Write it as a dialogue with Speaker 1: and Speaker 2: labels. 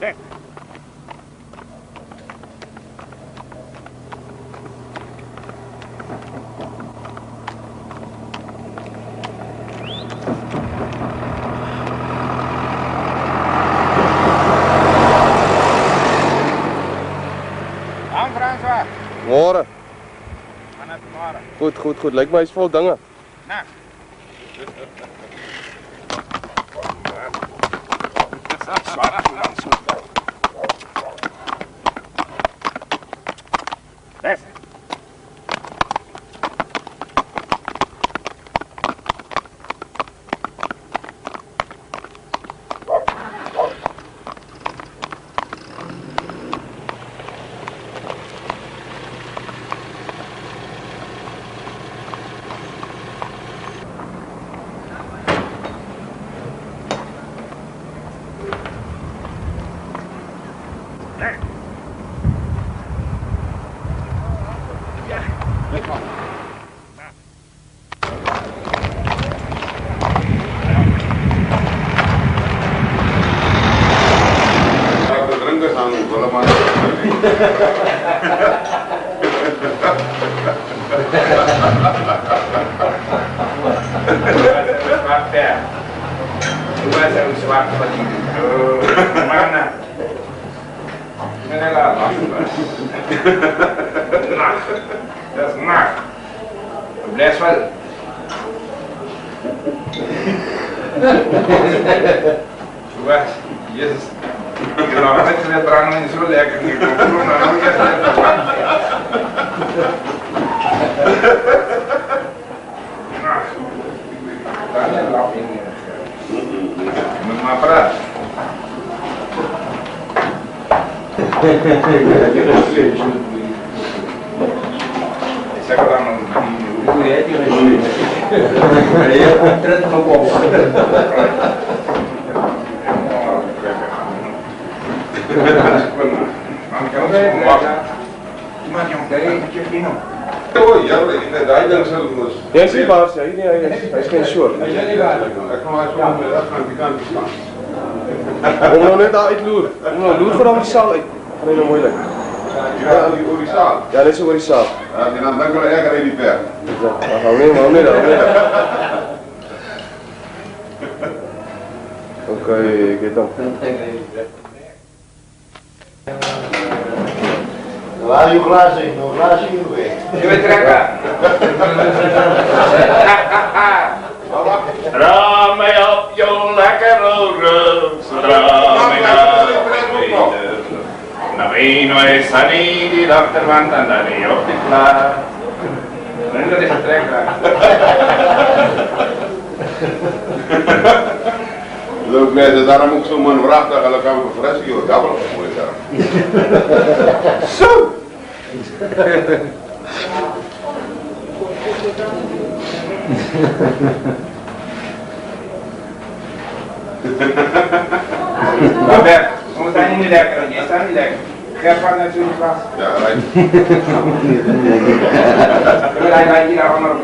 Speaker 1: Trek. Aan François.
Speaker 2: Môre.
Speaker 1: Aan het môre.
Speaker 2: Goed. Lyk my hy's vol dinge.
Speaker 1: Nou. Best. Mana? Menela lah. Nah, das nah. Bless well. Coba, yes. Kalau ada cerita terang ini suruh lihat ni, kalau nak lihat nah, tanya lah ini. Memaprat. Saya kata nak itu ya dia ni. Saya terus mau. Oh ja, in de Duitsland zelfs.
Speaker 2: Ja, zie maar, hij is geen short.
Speaker 1: Ik kom uit zo'n middag aan die kant staan.
Speaker 2: Om nou net daar uit loer. Om nou loer voor die zaal uit. Nee, nou moeilijk.
Speaker 1: Ja, die zaal.
Speaker 2: Ja, dit is oor die zaal.
Speaker 1: Ja, en dan kan ik er niet per.
Speaker 2: Hou niet. Oké, get dan.
Speaker 3: Waar je glazen in, nog glazen in weer.
Speaker 1: Je bent trekken.
Speaker 4: Draai mij op jouw lekkere rug, draai mij naar beneden. Navino e Sani di achterwand en dan niet op de klaar.
Speaker 1: Nee, dat is een trekker.
Speaker 5: Leuk mensen, daarom ook zo'n man vraagt dat je kan verfressen, joh, dat wel mooi daar.
Speaker 2: Zo!
Speaker 1: Maar Bert, we zijn niet lekker, je staat niet lekker. Gert van natuurlijk was.
Speaker 5: Ja, right.
Speaker 1: We zijn hier allemaal op